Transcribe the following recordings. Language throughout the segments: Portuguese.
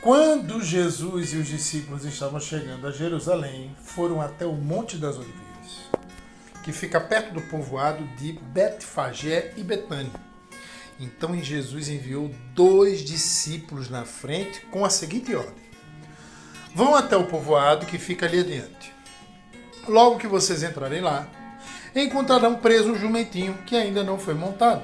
Quando Jesus e os discípulos estavam chegando a Jerusalém, foram até o Monte das Oliveiras, que fica perto do povoado de Betfagé e Betânia. Então Jesus enviou 2 discípulos na frente com a seguinte ordem: vão até o povoado que fica ali adiante. Logo que vocês entrarem lá, encontrarão preso um jumentinho que ainda não foi montado.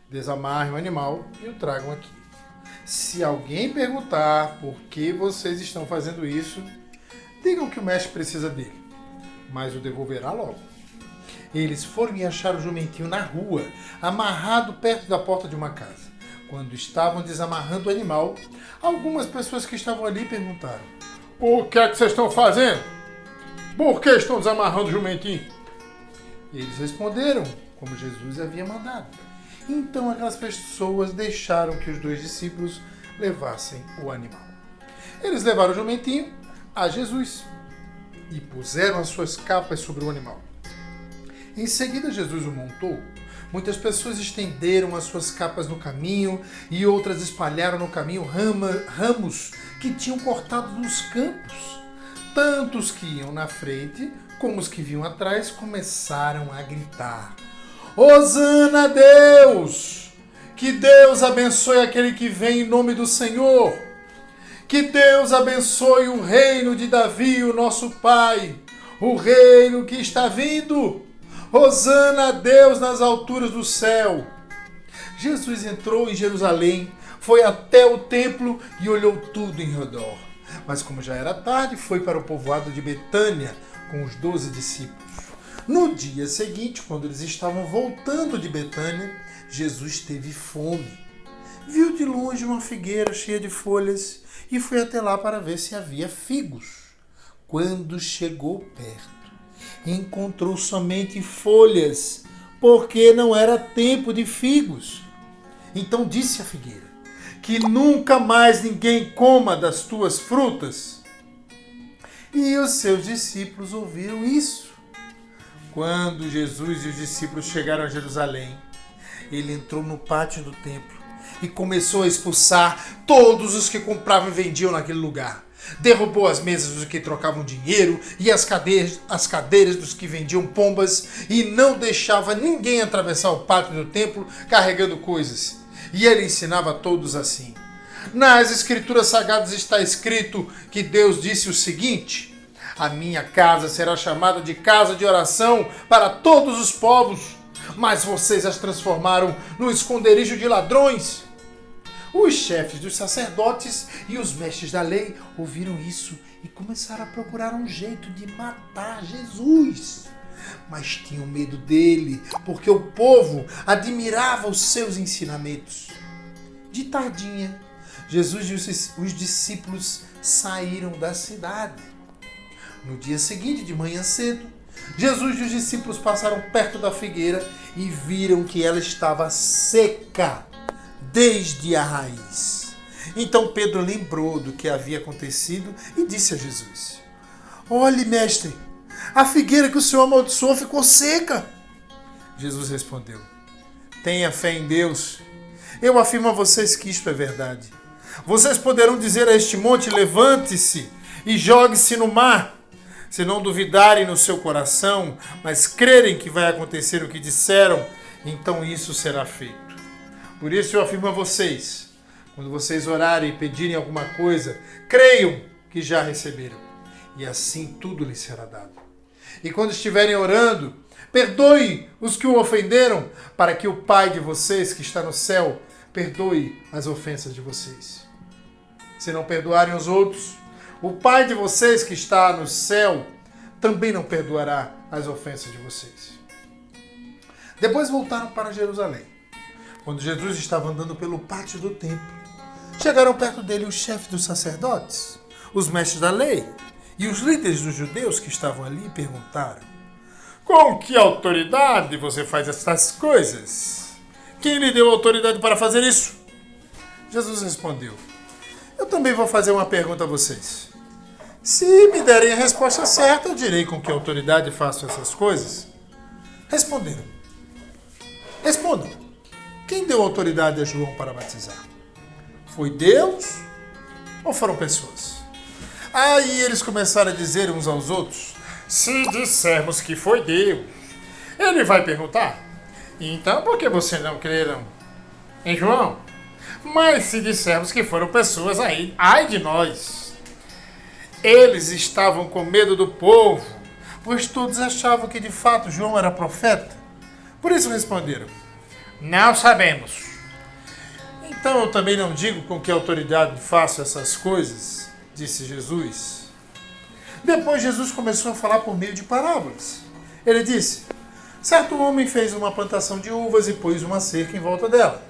Desamarrem o animal e o tragam aqui. Se alguém perguntar por que vocês estão fazendo isso, digam que o mestre precisa dele, mas o devolverá logo. Eles foram e acharam o jumentinho na rua, amarrado perto da porta de uma casa. Quando estavam desamarrando o animal, algumas pessoas que estavam ali perguntaram: o que é que vocês estão fazendo? Por que estão desamarrando o jumentinho? E eles responderam como Jesus havia mandado. Então aquelas pessoas deixaram que os 2 discípulos levassem o animal. Eles levaram o jumentinho a Jesus e puseram as suas capas sobre o animal. Em seguida Jesus o montou. Muitas pessoas estenderam as suas capas no caminho e outras espalharam no caminho ramos que tinham cortado nos campos. Tanto os que iam na frente como os que vinham atrás começaram a gritar: Hosana a Deus! Que Deus abençoe aquele que vem em nome do Senhor! Que Deus abençoe o reino de Davi, o nosso Pai, o reino que está vindo! Hosana a Deus nas alturas do céu! Jesus entrou em Jerusalém, foi até o templo e olhou tudo em redor. Mas como já era tarde, foi para o povoado de Betânia com os 12 discípulos. No dia seguinte, quando eles estavam voltando de Betânia, Jesus teve fome. Viu de longe uma figueira cheia de folhas e foi até lá para ver se havia figos. Quando chegou perto, encontrou somente folhas, porque não era tempo de figos. Então disse à figueira: que nunca mais ninguém coma das tuas frutas. E os seus discípulos ouviram isso. Quando Jesus e os discípulos chegaram a Jerusalém, ele entrou no pátio do templo e começou a expulsar todos os que compravam e vendiam naquele lugar. Derrubou as mesas dos que trocavam dinheiro e as cadeiras dos que vendiam pombas e não deixava ninguém atravessar o pátio do templo carregando coisas. E ele ensinava a todos assim: nas Escrituras Sagradas está escrito que Deus disse o seguinte: a minha casa será chamada de casa de oração para todos os povos, mas vocês as transformaram num esconderijo de ladrões. Os chefes dos sacerdotes e os mestres da lei ouviram isso e começaram a procurar um jeito de matar Jesus. Mas tinham medo dele, porque o povo admirava os seus ensinamentos. De tardinha, Jesus e os discípulos saíram da cidade. No dia seguinte, de manhã cedo, Jesus e os discípulos passaram perto da figueira e viram que ela estava seca desde a raiz. Então Pedro lembrou do que havia acontecido e disse a Jesus: olhe, mestre, a figueira que o Senhor amaldiçoou ficou seca. Jesus respondeu: tenha fé em Deus. Eu afirmo a vocês que isto é verdade. Vocês poderão dizer a este monte: levante-se e jogue-se no mar. Se não duvidarem no seu coração, mas crerem que vai acontecer o que disseram, então isso será feito. Por isso eu afirmo a vocês: quando vocês orarem e pedirem alguma coisa, creiam que já receberam, e assim tudo lhes será dado. E quando estiverem orando, perdoe os que o ofenderam, para que o Pai de vocês que está no céu perdoe as ofensas de vocês. Se não perdoarem os outros, o Pai de vocês que está no céu também não perdoará as ofensas de vocês. Depois voltaram para Jerusalém. Quando Jesus estava andando pelo pátio do templo, chegaram perto dele os chefes dos sacerdotes, os mestres da lei e os líderes dos judeus que estavam ali e perguntaram: com que autoridade você faz estas coisas? Quem lhe deu autoridade para fazer isso? Jesus respondeu: eu também vou fazer uma pergunta a vocês. Se me derem a resposta certa, eu direi com que autoridade faço essas coisas. Responderam: respondam. Quem deu autoridade a João para batizar? Foi Deus ou foram pessoas? Aí eles começaram a dizer uns aos outros: se dissermos que foi Deus, ele vai perguntar: então por que você não creram em João? Mas se dissermos que foram pessoas, aí, ai de nós. Eles estavam com medo do povo, pois todos achavam que de fato João era profeta. Por isso responderam: não sabemos. Então eu também não digo com que autoridade faço essas coisas, disse Jesus. Depois Jesus começou a falar por meio de parábolas. Ele disse: certo homem fez uma plantação de uvas e pôs uma cerca em volta dela.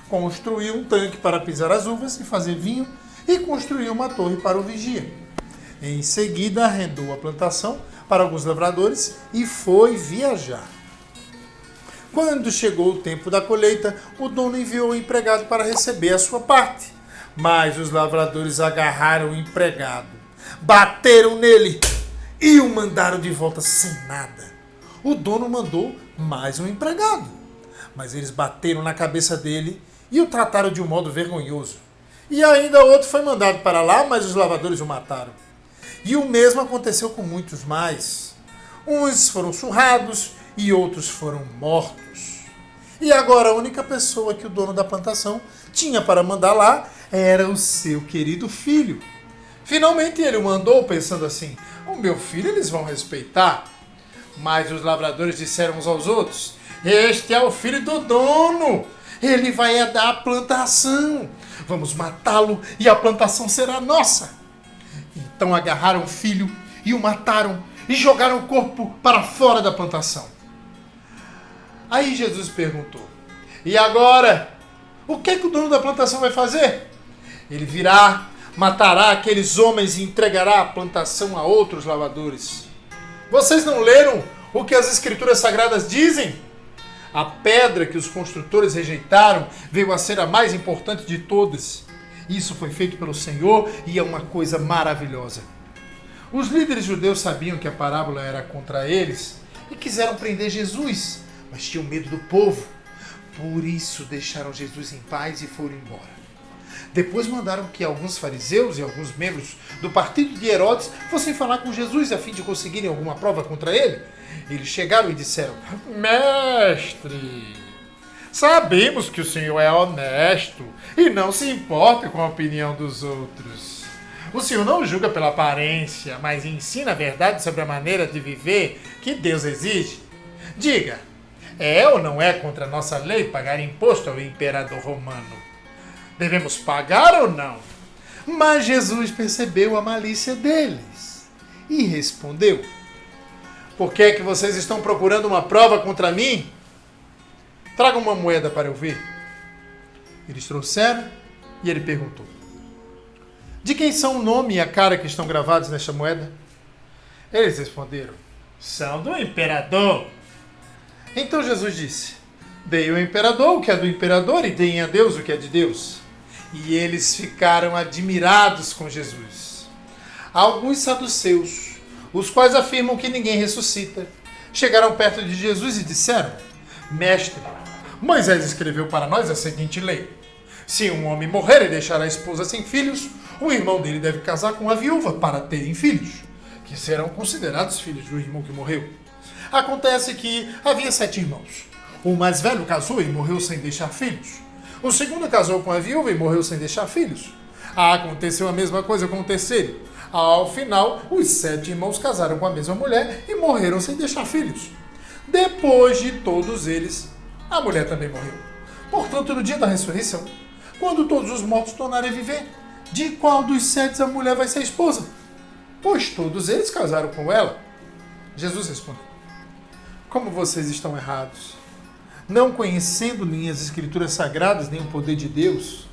Construiu um tanque para pisar as uvas e fazer vinho e construiu uma torre para o vigia. Em seguida arrendou a plantação para alguns lavradores e foi viajar. Quando chegou o tempo da colheita, o dono enviou o empregado para receber a sua parte. Mas os lavradores agarraram o empregado, bateram nele e o mandaram de volta sem nada. O dono mandou mais um empregado, mas eles bateram na cabeça dele e o trataram de um modo vergonhoso. E ainda outro foi mandado para lá, mas os lavradores o mataram. E o mesmo aconteceu com muitos mais. Uns foram surrados e outros foram mortos. E agora a única pessoa que o dono da plantação tinha para mandar lá era o seu querido filho. Finalmente ele o mandou pensando assim: o meu filho eles vão respeitar. Mas os lavradores disseram uns aos outros: este é o filho do dono, ele vai herdar a plantação. Vamos matá-lo e a plantação será nossa. Então agarraram o filho e o mataram e jogaram o corpo para fora da plantação. Aí Jesus perguntou: e agora? O que o dono da plantação vai fazer? Ele virá, matará aqueles homens e entregará a plantação a outros lavradores. Vocês não leram o que as Escrituras Sagradas dizem? A pedra que os construtores rejeitaram veio a ser a mais importante de todas. Isso foi feito pelo Senhor e é uma coisa maravilhosa. Os líderes judeus sabiam que a parábola era contra eles e quiseram prender Jesus, mas tinham medo do povo. Por isso deixaram Jesus em paz e foram embora. Depois mandaram que alguns fariseus e alguns membros do partido de Herodes fossem falar com Jesus a fim de conseguirem alguma prova contra ele. Eles chegaram e disseram: mestre, sabemos que o senhor é honesto e não se importa com a opinião dos outros. O senhor não julga pela aparência, mas ensina a verdade sobre a maneira de viver que Deus exige. Diga, é ou não é contra a nossa lei pagar imposto ao imperador romano? Devemos pagar ou não? Mas Jesus percebeu a malícia deles e respondeu: por que é que vocês estão procurando uma prova contra mim? Tragam uma moeda para eu ver. Eles trouxeram e ele perguntou: de quem são o nome e a cara que estão gravados nesta moeda? Eles responderam: são do imperador. Então Jesus disse: dei ao imperador o que é do imperador e deem a Deus o que é de Deus. E eles ficaram admirados com Jesus. Alguns saduceus, os quais afirmam que ninguém ressuscita, chegaram perto de Jesus e disseram: mestre, Moisés escreveu para nós a seguinte lei: se um homem morrer e deixar a esposa sem filhos, o irmão dele deve casar com a viúva para terem filhos, que serão considerados filhos do irmão que morreu. Acontece que havia 7 irmãos. O mais velho casou e morreu sem deixar filhos. O segundo casou com a viúva e morreu sem deixar filhos. Aconteceu a mesma coisa com o terceiro. Ao final, os 7 irmãos casaram com a mesma mulher e morreram sem deixar filhos. Depois de todos eles, a mulher também morreu. Portanto, no dia da ressurreição, quando todos os mortos tornarem a viver, de qual dos 7 a mulher vai ser esposa? Pois todos eles casaram com ela. Jesus respondeu: como vocês estão errados, não conhecendo nem as Escrituras Sagradas, nem o poder de Deus.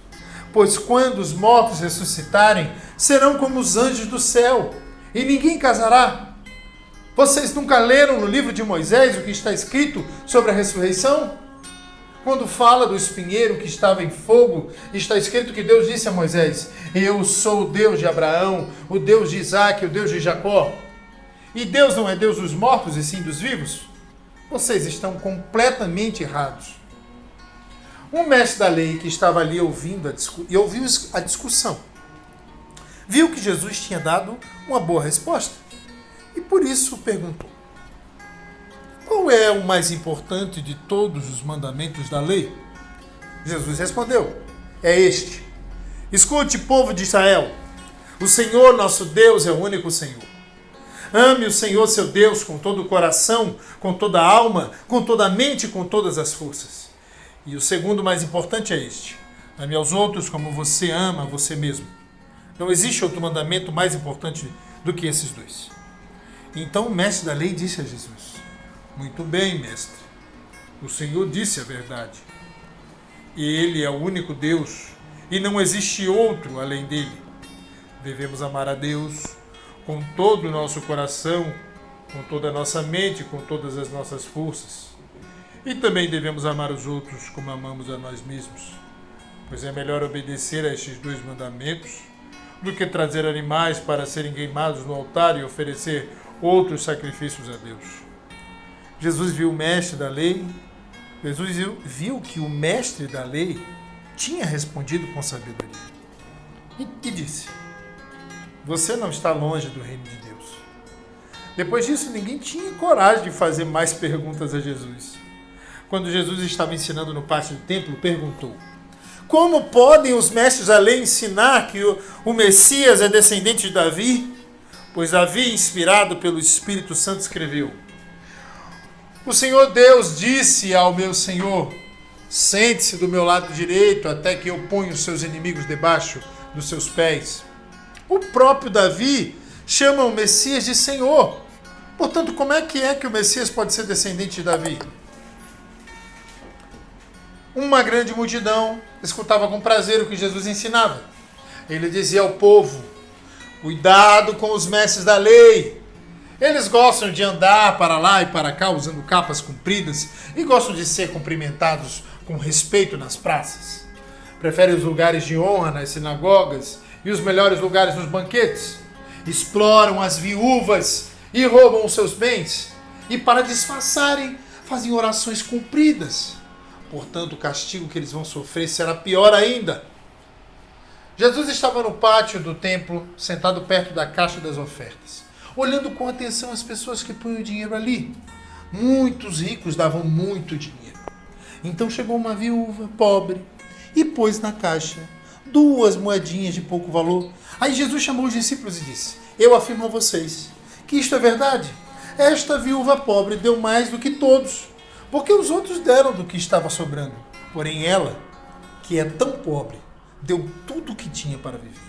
Pois quando os mortos ressuscitarem, serão como os anjos do céu, e ninguém casará. Vocês nunca leram no livro de Moisés o que está escrito sobre a ressurreição? Quando fala do espinheiro que estava em fogo, está escrito que Deus disse a Moisés: eu sou o Deus de Abraão, o Deus de Isaac, o Deus de Jacó. E Deus não é Deus dos mortos e sim dos vivos? Vocês estão completamente errados. Um mestre da lei que estava ali ouviu a discussão viu que Jesus tinha dado uma boa resposta e por isso perguntou: qual é o mais importante de todos os mandamentos da lei? Jesus respondeu: é este: escute, povo de Israel, o Senhor nosso Deus é o único Senhor. Ame o Senhor seu Deus com todo o coração, com toda a alma, com toda a mente e com todas as forças. E o segundo mais importante é este: ame aos outros como você ama a você mesmo. Não existe outro mandamento mais importante do que esses dois. Então o mestre da lei disse a Jesus: muito bem, mestre, o Senhor disse a verdade. Ele é o único Deus e não existe outro além dele. Devemos amar a Deus com todo o nosso coração, com toda a nossa mente, com todas as nossas forças. E também devemos amar os outros como amamos a nós mesmos, pois é melhor obedecer a estes dois mandamentos do que trazer animais para serem queimados no altar e oferecer outros sacrifícios a Deus. Jesus viu que o mestre da lei tinha respondido com sabedoria e disse: você não está longe do reino de Deus. Depois disso, ninguém tinha coragem de fazer mais perguntas a Jesus. Quando Jesus estava ensinando no pátio do templo, perguntou: como podem os mestres da lei ensinar que o Messias é descendente de Davi? Pois Davi, inspirado pelo Espírito Santo, escreveu: o Senhor Deus disse ao meu Senhor: sente-se do meu lado direito até que eu ponha os seus inimigos debaixo dos seus pés. O próprio Davi chama o Messias de Senhor. Portanto, como é que o Messias pode ser descendente de Davi? Uma grande multidão escutava com prazer o que Jesus ensinava. Ele dizia ao povo: cuidado com os mestres da lei. Eles gostam de andar para lá e para cá usando capas compridas e gostam de ser cumprimentados com respeito nas praças. Preferem os lugares de honra nas sinagogas e os melhores lugares nos banquetes. Exploram as viúvas e roubam os seus bens. E para disfarçarem, fazem orações compridas. Portanto, o castigo que eles vão sofrer será pior ainda. Jesus estava no pátio do templo, sentado perto da caixa das ofertas, olhando com atenção as pessoas que punham dinheiro ali. Muitos ricos davam muito dinheiro. Então chegou uma viúva pobre e pôs na caixa 2 moedinhas de pouco valor. Aí Jesus chamou os discípulos e disse: eu afirmo a vocês que isto é verdade. Esta viúva pobre deu mais do que todos, porque os outros deram do que estava sobrando. Porém ela, que é tão pobre, deu tudo o que tinha para viver.